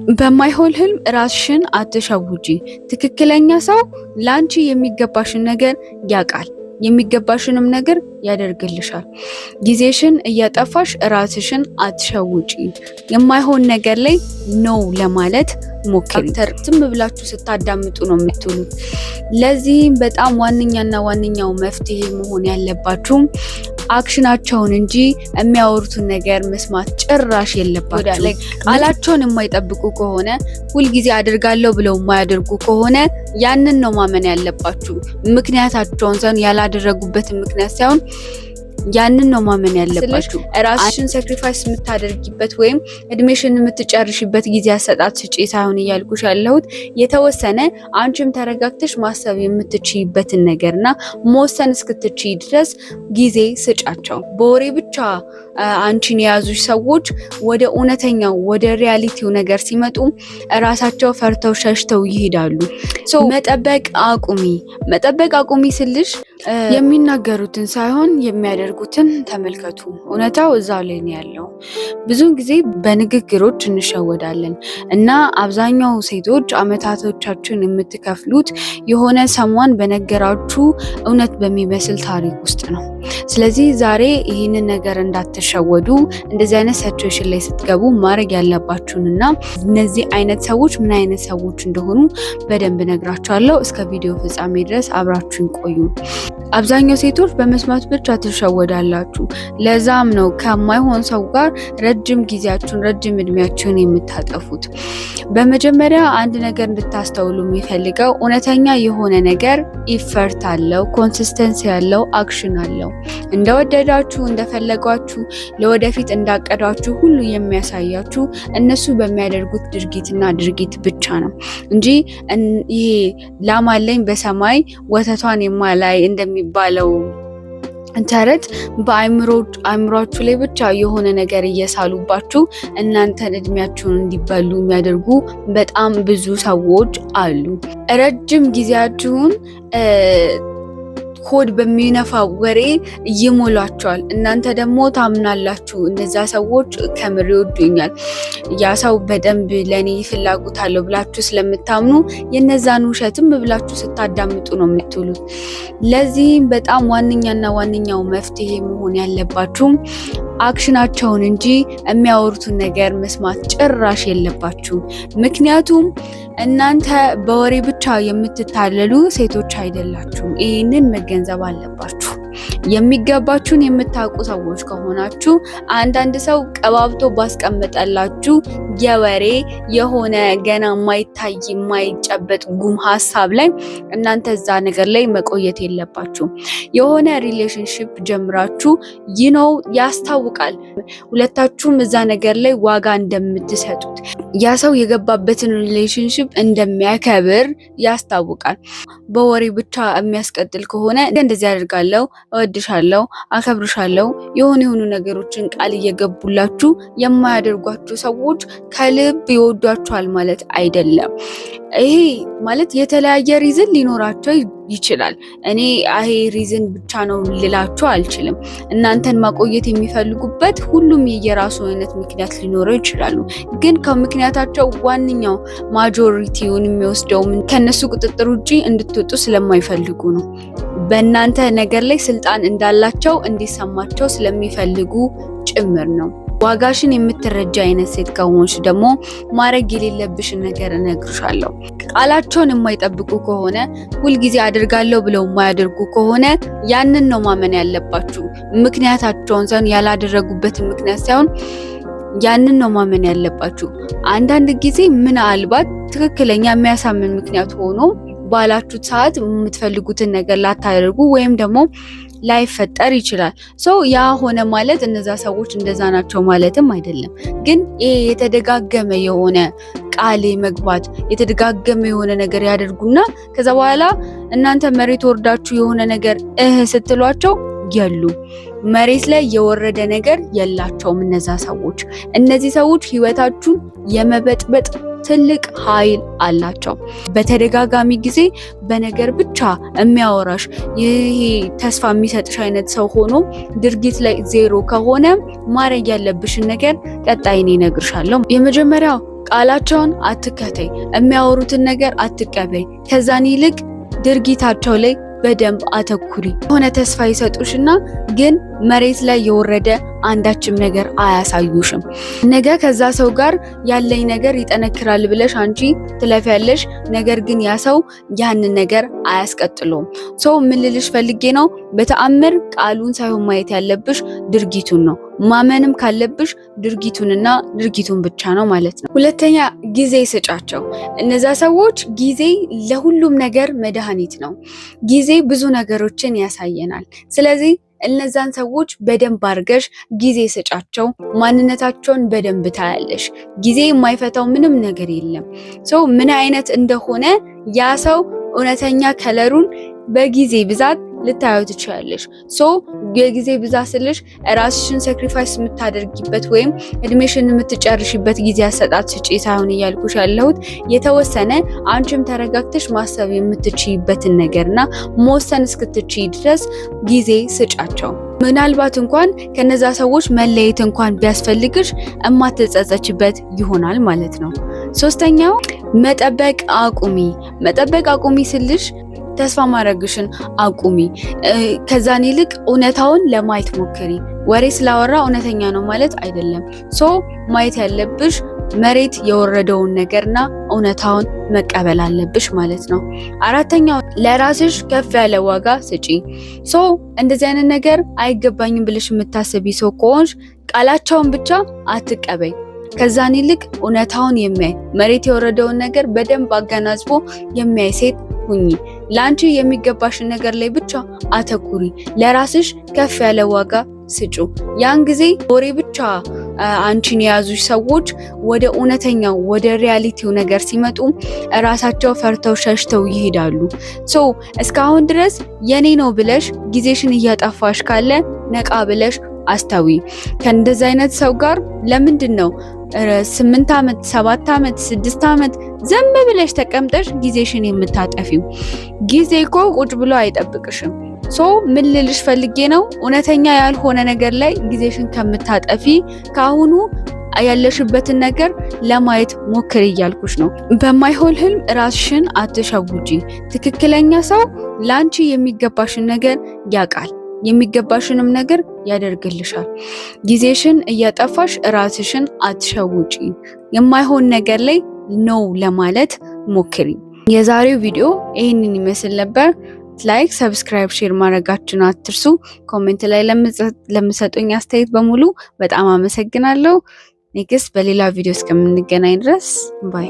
በማይሆን ህልም ራስሽን አትሸውጂ። ትክክለኛ ሰው ላንቺ የሚገባሽን ነገር ያውቃል፣ የሚገባሽንም ነገር ያደርግልሻል። ጊዜሽን እያጠፋሽ ራስሽን አትሸውጪ። የማይሆን ነገር ላይ ኖ ለማለት ሞክሪ። ዝም ብላችሁ ስታዳምጡ ነው የምትውሉት። ለዚህም በጣም ዋነኛው መፍትሄ መሆን ያለባችሁ አክሽናቸውን እንጂ የሚያወሩትን ነገር መስማት ጭራሽ የለባችሁ። ቃላቸውን የማይጠብቁ ከሆነ ሁልጊዜ አድርጋለሁ ብለው የማያደርጉ ከሆነ ያንን ነው ማመን ያለባችሁ። ምክንያታቸውን ሳይሆን ያላደረጉበትን ምክንያት ሳይሆን ያንን ነው ማመን ያለባችሁ። ራስሽን ሳክሪፋይስ የምታደርጊበት ወይም እድሜሽን የምትጨርሽበት ጊዜ አሰጣጥ ስጪ ሳይሆን እያልኩሽ ያለሁት የተወሰነ አንቺም ተረጋግተሽ ማሰብ የምትችይበትን ነገርና መወሰን እስክትችይ ድረስ ጊዜ ስጫቸው። በወሬ ብቻ አንቺን የያዙሽ ሰዎች ወደ እውነተኛው ወደ ሪያሊቲው ነገር ሲመጡ ራሳቸው ፈርተው ሸሽተው ይሄዳሉ። መጠበቅ አቁሚ ስልሽ የሚናገሩትን ሳይሆን የሚያደርጉትን ተመልከቱ። እውነታው እዛው ላይ ነው ያለው። ብዙውን ጊዜ በንግግሮች እንሸወዳለን እና አብዛኛው ሴቶች አመታቶቻችን የምትከፍሉት የሆነ ሰሟን በነገራችሁ እውነት በሚመስል ታሪክ ውስጥ ነው። ስለዚህ ዛሬ ይህንን ነገር እንዳትሸወዱ። እንደዚህ አይነት ሲቹዌሽን ላይ ስትገቡ ማድረግ ያለባችሁንና እነዚህ አይነት ሰዎች ምን አይነት ሰዎች እንደሆኑ በደንብ ነግራችኋለሁ። እስከ ቪዲዮ ፍጻሜ ድረስ አብራችሁን ቆዩ። አብዛኛው ሴቶች በመስማት ብቻ ትሸወዳላችሁ። ለዛም ነው ከማይሆን ሰው ጋር ረጅም ጊዜያችሁን ረጅም እድሜያችሁን የምታጠፉት። በመጀመሪያ አንድ ነገር እንድታስተውሉ የሚፈልገው እውነተኛ የሆነ ነገር ኢፈርት አለው፣ ኮንሲስተንሲ ያለው አክሽን አለው። እንደወደዳችሁ እንደፈለጓችሁ ለወደፊት እንዳቀዳችሁ ሁሉ የሚያሳያችሁ እነሱ በሚያደርጉት ድርጊት ብቻ ነው እንጂ ይሄ ላም አለኝ በሰማይ ወተቷን የማላይ እንደሚባለው ተረት በአእምሯችሁ ላይ ብቻ የሆነ ነገር እየሳሉባችሁ እናንተን እድሜያችሁን እንዲበሉ የሚያደርጉ በጣም ብዙ ሰዎች አሉ። ረጅም ጊዜያችሁን ሆድ በሚነፋ ወሬ ይሞላቸዋል። እናንተ ደግሞ ታምናላችሁ እነዛ ሰዎች ከምር ይወዱኛል፣ ያ ሰው በደንብ ለኔ ፍላጎት አለው ብላችሁ ስለምታምኑ የነዛን ውሸትም ብላችሁ ስታዳምጡ ነው የምትውሉት። ለዚህም በጣም ዋነኛው መፍትሄ መሆን ያለባችሁ አክሽናቸውን እንጂ የሚያወሩትን ነገር መስማት ጭራሽ የለባችሁ። ምክንያቱም እናንተ በወሬ ብቻ የምትታለሉ ሴቶች አይደላችሁም። ይህንን መገንዘብ አለባችሁ። የሚገባችሁን የምታውቁ ሰዎች ከሆናችሁ አንዳንድ ሰው ቀባብቶ ባስቀመጠላችሁ የወሬ የሆነ ገና የማይታይ የማይጨበጥ ጉም ሀሳብ ላይ እናንተ እዛ ነገር ላይ መቆየት የለባችሁም። የሆነ ሪሌሽንሽፕ ጀምራችሁ ያስታውቃል ሁለታችሁም እዛ ነገር ላይ ዋጋ እንደምትሰጡት፣ ያ ሰው የገባበትን ሪሌሽንሽፕ እንደሚያከብር ያስታውቃል። በወሬ ብቻ የሚያስቀጥል ከሆነ እንደዚህ አደርጋለሁ፣ እወድሻለሁ፣ አከብርሻለሁ የሆኑ ነገሮችን ቃል እየገቡላችሁ የማያደርጓችሁ ሰዎች ከልብ ይወዷችኋል ማለት አይደለም። ይሄ ማለት የተለያየ ሪዝን ሊኖራቸው ይችላል። እኔ ይሄ ሪዝን ብቻ ነው ልላችሁ አልችልም። እናንተን ማቆየት የሚፈልጉበት ሁሉም የየራሱ አይነት ምክንያት ሊኖረው ይችላሉ። ግን ከምክንያታቸው ዋነኛው ማጆሪቲውን የሚወስደው ከነሱ ቁጥጥር ውጪ እንድትወጡ ስለማይፈልጉ ነው። በእናንተ ነገር ላይ ስልጣን እንዳላቸው እንዲሰማቸው ስለሚፈልጉ ጭምር ነው። ዋጋሽን የምትረጃ አይነት ሴት ከሆንሽ ደግሞ ማድረግ የሌለብሽን ነገር እነግርሻለሁ። ቃላቸውን የማይጠብቁ ከሆነ ሁልጊዜ አድርጋለሁ ብለው የማያደርጉ ከሆነ ያንን ነው ማመን ያለባችሁ። ምክንያታቸውን ሳይሆን ያላደረጉበትን ምክንያት ሳይሆን ያንን ነው ማመን ያለባችሁ። አንዳንድ ጊዜ ምናልባት ትክክለኛ የሚያሳምን ምክንያት ሆኖ ባላችሁት ሰዓት የምትፈልጉትን ነገር ላታደርጉ ወይም ደግሞ ላይፈጠር ይችላል። ያ ሆነ ማለት እነዛ ሰዎች እንደዛ ናቸው ማለትም አይደለም። ግን ይሄ የተደጋገመ የሆነ ቃል መግባት የተደጋገመ የሆነ ነገር ያደርጉና ከዛ በኋላ እናንተ መሬት ወርዳችሁ የሆነ ነገር ስትሏቸው የሉ መሬት ላይ የወረደ ነገር የላቸውም እነዚህ ሰዎች ህይወታችሁን የመበጥበጥ ትልቅ ኃይል አላቸው። በተደጋጋሚ ጊዜ በነገር ብቻ የሚያወራሽ ይሄ ተስፋ የሚሰጥሽ አይነት ሰው ሆኖ ድርጊት ላይ ዜሮ ከሆነ ማድረግ ያለብሽን ነገር ቀጣይ እኔ እነግርሻለሁ። የመጀመሪያው ቃላቸውን አትከተይ፣ የሚያወሩትን ነገር አትቀበይ። ከዛን ይልቅ ድርጊታቸው ላይ በደንብ አተኩሪ። የሆነ ተስፋ ይሰጡሽና ግን መሬት ላይ የወረደ አንዳችም ነገር አያሳዩሽም። ነገ ከዛ ሰው ጋር ያለኝ ነገር ይጠነክራል ብለሽ አንቺ ትለፊያለሽ፣ ነገር ግን ያ ሰው ያንን ነገር አያስቀጥለውም። ሰው ምን ልልሽ ፈልጌ ነው፣ በተአምር ቃሉን ሳይሆን ማየት ያለብሽ ድርጊቱን ነው። ማመንም ካለብሽ ድርጊቱንና ድርጊቱን ብቻ ነው ማለት ነው። ሁለተኛ ጊዜ ስጫቸው። እነዛ ሰዎች ጊዜ ለሁሉም ነገር መድኃኒት ነው። ጊዜ ብዙ ነገሮችን ያሳየናል። ስለዚህ እነዛን ሰዎች በደንብ አድርገሽ ጊዜ ስጫቸው። ማንነታቸውን በደንብ ታያለሽ። ጊዜ የማይፈታው ምንም ነገር የለም። ሰው ምን አይነት እንደሆነ ያ ሰው እውነተኛ ከለሩን በጊዜ ብዛት ልታዩ ትችላለሽ። የጊዜ ብዛት ስልሽ ራስሽን ሳክሪፋይስ የምታደርጊበት ወይም እድሜሽን የምትጨርሽበት ጊዜ አሰጣጥ ስጪ ሳይሆን እያልኩሽ ያለሁት የተወሰነ አንቺም ተረጋግተሽ ማሰብ የምትችይበትን ነገርና መወሰን እስክትችይ ድረስ ጊዜ ስጫቸው። ምናልባት እንኳን ከነዛ ሰዎች መለየት እንኳን ቢያስፈልግሽ እማትጸጸችበት ይሆናል ማለት ነው። ሶስተኛው መጠበቅ አቁሚ። መጠበቅ አቁሚ ስልሽ ተስፋ ማድረግሽን አቁሚ። ከዛን ይልቅ እውነታውን ለማየት ሞክሪ። ወሬ ስላወራ እውነተኛ ነው ማለት አይደለም። ማየት ያለብሽ መሬት የወረደውን ነገርና እውነታውን መቀበል አለብሽ ማለት ነው። አራተኛው ለራስሽ ከፍ ያለ ዋጋ ስጪ። እንደዚህ አይነት ነገር አይገባኝም ብለሽ የምታስቢ ሰው ከሆንሽ ቃላቸውን ብቻ አትቀበይ። ከዛን ይልቅ እውነታውን የሚያይ መሬት የወረደውን ነገር በደንብ አገናዝቦ የሚያይ ሴት ሁኚ። ላንቺ የሚገባሽን ነገር ላይ ብቻ አተኩሪ። ለራስሽ ከፍ ያለ ዋጋ ስጩ። ያን ጊዜ ወሬ ብቻ አንቺን የያዙሽ ሰዎች ወደ እውነተኛው ወደ ሪያሊቲው ነገር ሲመጡ ራሳቸው ፈርተው ሸሽተው ይሄዳሉ። እስካሁን ድረስ የኔ ነው ብለሽ ጊዜሽን እያጠፋሽ ካለ ነቃ ብለሽ አስተዊ። ከእንደዚህ አይነት ሰው ጋር ለምንድን ነው 8 ዓመት 7 ዓመት 6 ዓመት ዝም ብለሽ ተቀምጠሽ ጊዜሽን የምታጠፊው? ጊዜ እኮ ቁጭ ብሎ አይጠብቅሽም። ምን ልልሽ ፈልጌ ነው፣ እውነተኛ ያልሆነ ነገር ላይ ጊዜሽን ከምታጠፊ ካሁኑ ያለሽበትን ነገር ለማየት ሞክሪ እያልኩሽ ነው። በማይሆን ህልም ራስሽን አትሸውጂ። ትክክለኛ ሰው ላንቺ የሚገባሽን ነገር ያውቃል፣ የሚገባሽንም ነገር ያደርግልሻል። ጊዜሽን እያጠፋሽ ራስሽን አትሸውጪ። የማይሆን ነገር ላይ ነው ለማለት ሞክሪ። የዛሬው ቪዲዮ ይህንን ይመስል ነበር። ላይክ፣ ሰብስክራይብ፣ ሼር ማድረጋችሁን አትርሱ። ኮሜንት ላይ ለምሰጡኝ አስተያየት በሙሉ በጣም አመሰግናለሁ። ኔክስት በሌላ ቪዲዮ እስከምንገናኝ ድረስ ባይ።